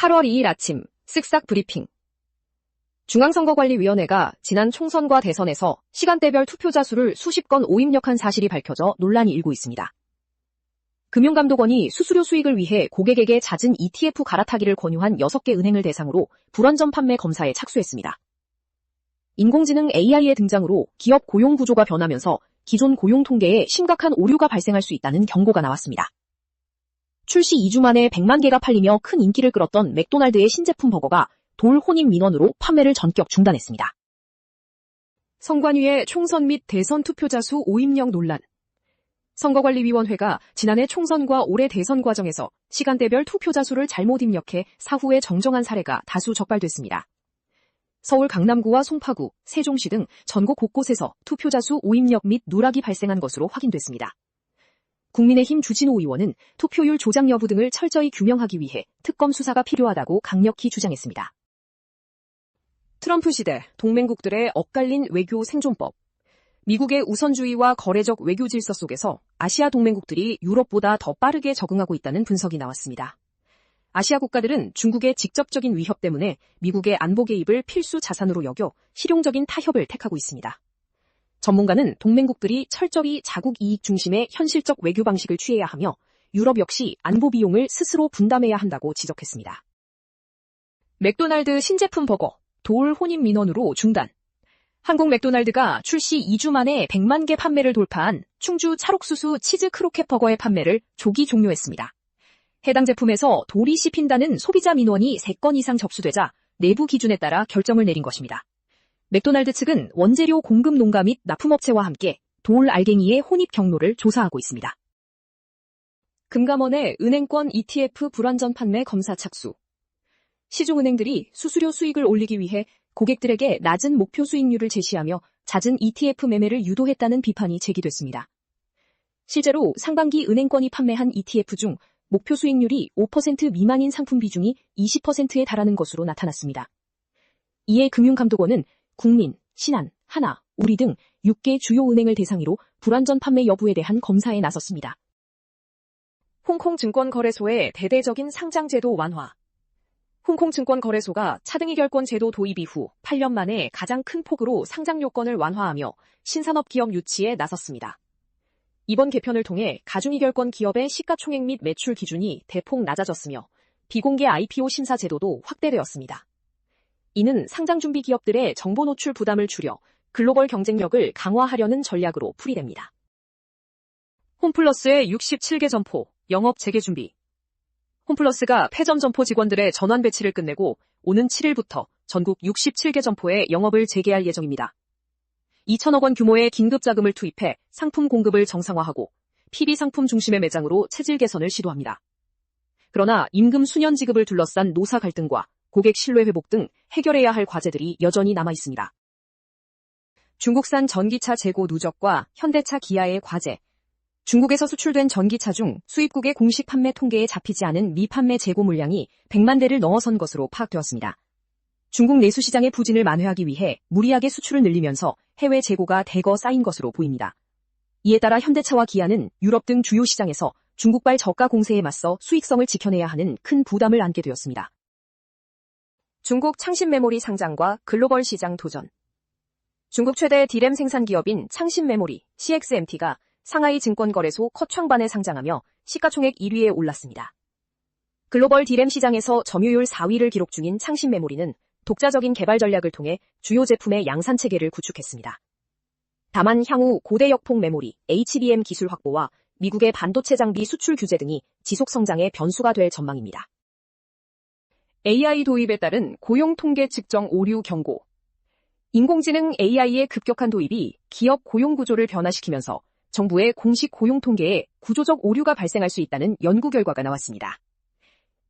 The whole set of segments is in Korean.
8월 2일 아침 쓱싹 브리핑. 중앙선거관리위원회가 지난 총선과 대선에서 시간대별 투표자 수를 수십 건 오입력한 사실이 밝혀져 논란이 일고 있습니다. 금융감독원이 수수료 수익을 위해 고객에게 잦은 ETF 갈아타기를 권유한 6개 은행을 대상으로 불완전 판매 검사에 착수했습니다. 인공지능 AI의 등장으로 기업 고용 구조가 변하면서 기존 고용 통계에 심각한 오류가 발생할 수 있다는 경고가 나왔습니다. 출시 2주 만에 100만 개가 팔리며 큰 인기를 끌었던 맥도날드의 신제품 버거가 돌 혼입 민원으로 판매를 전격 중단했습니다. 선관위의 총선 및 대선 투표자 수 오입력 논란. 선거관리위원회가 지난해 총선과 올해 대선 과정에서 시간대별 투표자 수를 잘못 입력해 사후에 정정한 사례가 다수 적발됐습니다. 서울 강남구와 송파구, 세종시 등 전국 곳곳에서 투표자 수 오입력 및 누락이 발생한 것으로 확인됐습니다. 국민의힘 주진우 의원은 투표율 조작 여부 등을 철저히 규명하기 위해 특검 수사가 필요하다고 강력히 주장했습니다. 트럼프 시대 동맹국들의 엇갈린 외교 생존법. 미국의 우선주의와 거래적 외교 질서 속에서 아시아 동맹국들이 유럽보다 더 빠르게 적응하고 있다는 분석이 나왔습니다. 아시아 국가들은 중국의 직접적인 위협 때문에 미국의 안보 개입을 필수 자산으로 여겨 실용적인 타협을 택하고 있습니다. 전문가는 동맹국들이 철저히 자국 이익 중심의 현실적 외교 방식을 취해야 하며 유럽 역시 안보 비용을 스스로 분담해야 한다고 지적했습니다. 맥도날드 신제품 버거, 돌 혼입 민원으로 중단. 한국 맥도날드가 출시 2주 만에 100만 개 판매를 돌파한 충주 찰옥수수 치즈 크로켓 버거의 판매를 조기 종료했습니다. 해당 제품에서 돌이 씹힌다는 소비자 민원이 3건 이상 접수되자 내부 기준에 따라 결정을 내린 것입니다. 맥도날드 측은 원재료 공급 농가 및 납품업체와 함께 돌 알갱이의 혼입 경로를 조사하고 있습니다. 금감원의 은행권 ETF 불완전 판매 검사 착수. 시중은행들이 수수료 수익을 올리기 위해 고객들에게 낮은 목표 수익률을 제시하며 잦은 ETF 매매를 유도했다는 비판이 제기됐습니다. 실제로 상반기 은행권이 판매한 ETF 중 목표 수익률이 5% 미만인 상품 비중이 20%에 달하는 것으로 나타났습니다. 이에 금융감독원은 국민, 신한, 하나, 우리 등 6개 주요 은행을 대상으로 불완전 판매 여부에 대한 검사에 나섰습니다. 홍콩 증권거래소의 대대적인 상장제도 완화. 홍콩 증권거래소가 차등이결권 제도 도입 이후 8년 만에 가장 큰 폭으로 상장 요건을 완화하며 신산업 기업 유치에 나섰습니다. 이번 개편을 통해 가중이결권 기업의 시가총액 및 매출 기준이 대폭 낮아졌으며 비공개 IPO 심사 제도도 확대되었습니다. 이는 상장준비 기업들의 정보 노출 부담을 줄여 글로벌 경쟁력을 강화하려는 전략으로 풀이됩니다. 홈플러스의 67개 점포, 영업 재개 준비. 홈플러스가 폐점 점포 직원들의 전환 배치를 끝내고 오는 7일부터 전국 67개 점포에 영업을 재개할 예정입니다. 2천억 원 규모의 긴급 자금을 투입해 상품 공급을 정상화하고 PB 상품 중심의 매장으로 체질 개선을 시도합니다. 그러나 임금 수년 지급을 둘러싼 노사 갈등과 고객 신뢰 회복 등 해결해야 할 과제들이 여전히 남아 있습니다. 중국산 전기차 재고 누적과 현대차 기아의 과제. 중국에서 수출된 전기차 중 수입국의 공식 판매 통계에 잡히지 않은 미판매 재고 물량이 100만 대를 넘어선 것으로 파악되었습니다. 중국 내수 시장의 부진을 만회하기 위해 무리하게 수출을 늘리면서 해외 재고가 대거 쌓인 것으로 보입니다. 이에 따라 현대차와 기아는 유럽 등 주요 시장에서 중국발 저가 공세에 맞서 수익성을 지켜내야 하는 큰 부담을 안게 되었습니다. 중국 창신 메모리 상장과 글로벌 시장 도전. 중국 최대 D램 생산 기업인 창신 메모리 CXMT가 상하이 증권거래소 커창반에 상장하며 시가총액 1위에 올랐습니다. 글로벌 D램 시장에서 점유율 4위를 기록 중인 창신 메모리는 독자적인 개발 전략을 통해 주요 제품의 양산 체계를 구축했습니다. 다만 향후 고대 역폭 메모리 HBM 기술 확보와 미국의 반도체 장비 수출 규제 등이 지속 성장의 변수가 될 전망입니다. AI 도입에 따른 고용 통계 측정 오류 경고. 인공지능 AI의 급격한 도입이 기업 고용 구조를 변화시키면서 정부의 공식 고용 통계에 구조적 오류가 발생할 수 있다는 연구 결과가 나왔습니다.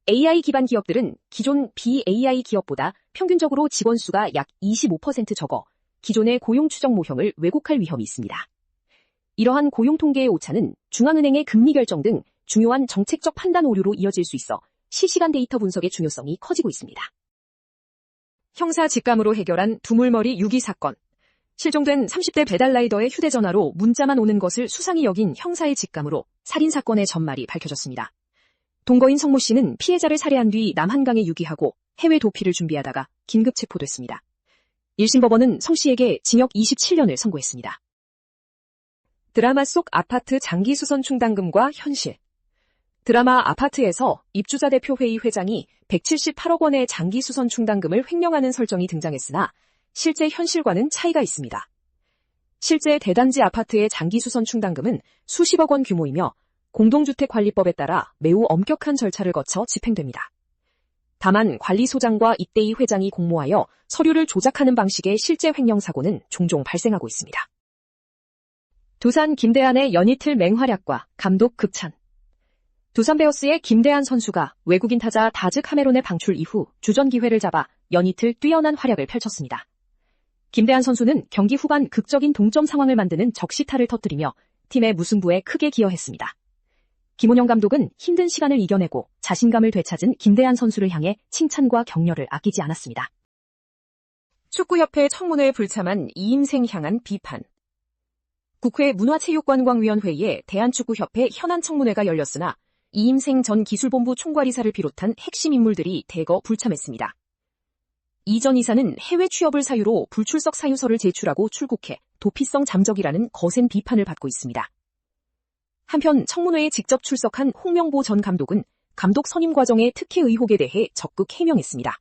AI 기반 기업들은 기존 BAI 기업보다 평균적으로 직원 수가 약 25% 적어 기존의 고용 추정 모형을 왜곡할 위험이 있습니다. 이러한 고용 통계의 오차는 중앙은행의 금리 결정 등 중요한 정책적 판단 오류로 이어질 수 있어 실시간 데이터 분석의 중요성이 커지고 있습니다. 형사 직감으로 해결한 두물머리 유기 사건. 실종된 30대 배달라이더의 휴대전화로 문자만 오는 것을 수상히 여긴 형사의 직감으로 살인사건의 전말이 밝혀졌습니다. 동거인 성모 씨는 피해자를 살해한 뒤 남한강에 유기하고 해외 도피를 준비하다가 긴급 체포됐습니다. 1심 법원은 성 씨에게 징역 27년을 선고했습니다. 드라마 속 아파트 장기수선 충당금과 현실. 드라마 아파트에서 입주자 대표회의 회장이 178억 원의 장기수선 충당금을 횡령하는 설정이 등장했으나 실제 현실과는 차이가 있습니다. 실제 대단지 아파트의 장기수선 충당금은 수십억 원 규모이며 공동주택관리법에 따라 매우 엄격한 절차를 거쳐 집행됩니다. 다만 관리소장과 이때의 회장이 공모하여 서류를 조작하는 방식의 실제 횡령 사고는 종종 발생하고 있습니다. 두산 김대한의 연이틀 맹활약과 감독 극찬. 두산 베어스의 김대한 선수가 외국인 타자 다즈 카메론의 방출 이후 주전 기회를 잡아 연이틀 뛰어난 활약을 펼쳤습니다. 김대한 선수는 경기 후반 극적인 동점 상황을 만드는 적시타를 터뜨리며 팀의 무승부에 크게 기여했습니다. 김원영 감독은 힘든 시간을 이겨내고 자신감을 되찾은 김대한 선수를 향해 칭찬과 격려를 아끼지 않았습니다. 축구협회 청문회에 불참한 이임생 향한 비판. 국회 문화체육관광위원회에 대한축구협회 현안 청문회가 열렸으나 이임생 전 기술본부 총괄이사를 비롯한 핵심 인물들이 대거 불참했습니다. 이 전 이사는 해외 취업을 사유로 불출석 사유서를 제출하고 출국해 도피성 잠적이라는 거센 비판을 받고 있습니다. 한편 청문회에 직접 출석한 홍명보 전 감독은 감독 선임 과정의 특혜 의혹에 대해 적극 해명했습니다.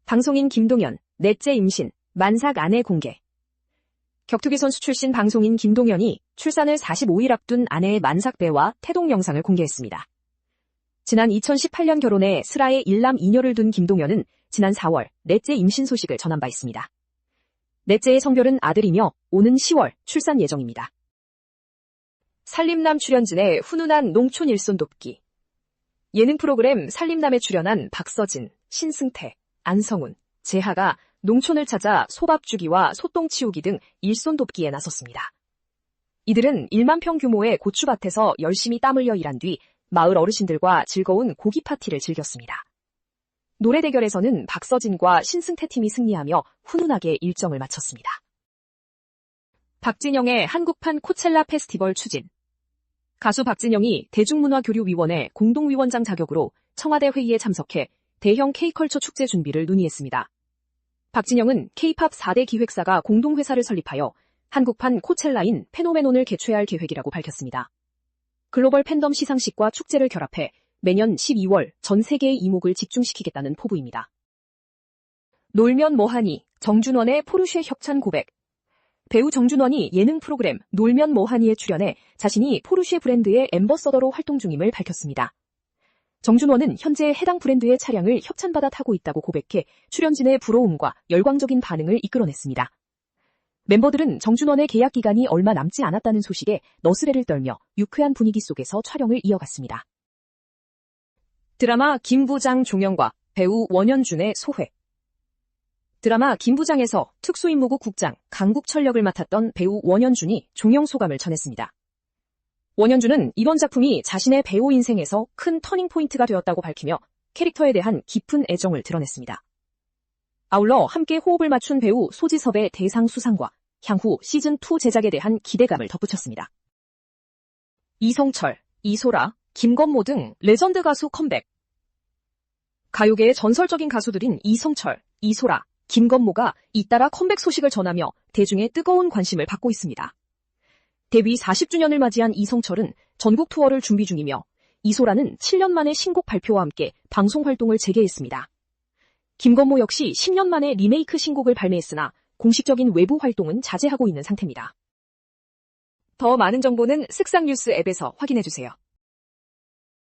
방송인 김동연, 넷째 임신, 만삭 아내 공개. 격투기 선수 출신 방송인 김동연이 출산을 45일 앞둔 아내의 만삭배와 태동 영상을 공개했습니다. 지난 2018년 결혼해 슬하에 1남 2녀를 둔 김동연은 지난 4월 넷째 임신 소식을 전한 바 있습니다. 넷째의 성별은 아들이며 오는 10월 출산 예정입니다. 살림남 출연진의 훈훈한 농촌 일손 돕기. 예능 프로그램 살림남에 출연한 박서진, 신승태, 안성훈, 재하가 농촌을 찾아 소밥 주기와 소똥 치우기 등 일손 돕기에 나섰습니다. 이들은 1만 평 규모의 고추밭에서 열심히 땀 흘려 일한 뒤 마을 어르신들과 즐거운 고기 파티를 즐겼습니다. 노래 대결에서는 박서진과 신승태 팀이 승리하며 훈훈하게 일정을 마쳤습니다. 박진영의 한국판 코첼라 페스티벌 추진. 가수 박진영이 대중문화교류위원회 공동위원장 자격으로 청와대 회의에 참석해 대형 K컬처 축제 준비를 논의했습니다. 박진영은 K-팝 4대 기획사가 공동회사를 설립하여 한국판 코첼라인 페노메논을 개최할 계획이라고 밝혔습니다. 글로벌 팬덤 시상식과 축제를 결합해 매년 12월 전 세계의 이목을 집중시키겠다는 포부입니다. 놀면 뭐하니, 정준원의 포르쉐 협찬 고백. 배우 정준원이 예능 프로그램 놀면 뭐하니에 출연해 자신이 포르쉐 브랜드의 앰버서더로 활동 중임을 밝혔습니다. 정준원은 현재 해당 브랜드의 차량을 협찬받아 타고 있다고 고백해 출연진의 부러움과 열광적인 반응을 이끌어냈습니다. 멤버들은 정준원의 계약 기간이 얼마 남지 않았다는 소식에 너스레를 떨며 유쾌한 분위기 속에서 촬영을 이어갔습니다. 드라마 김부장 종영과 배우 원현준의 소회. 드라마 김부장에서 특수임무국 국장 강국철 역을 맡았던 배우 원현준이 종영 소감을 전했습니다. 원현준은 이번 작품이 자신의 배우 인생에서 큰 터닝포인트가 되었다고 밝히며 캐릭터에 대한 깊은 애정을 드러냈습니다. 아울러 함께 호흡을 맞춘 배우 소지섭의 대상 수상과 향후 시즌2 제작에 대한 기대감을 덧붙였습니다. 이성철, 이소라, 김건모 등 레전드 가수 컴백. 가요계의 전설적인 가수들인 이성철, 이소라, 김건모가 잇따라 컴백 소식을 전하며 대중의 뜨거운 관심을 받고 있습니다. 데뷔 40주년을 맞이한 이성철은 전국 투어를 준비 중이며 이소라는 7년 만에 신곡 발표와 함께 방송 활동을 재개했습니다. 김건모 역시 10년 만에 리메이크 신곡을 발매했으나 공식적인 외부 활동은 자제하고 있는 상태입니다. 더 많은 정보는 쓱싹뉴스 앱에서 확인해주세요.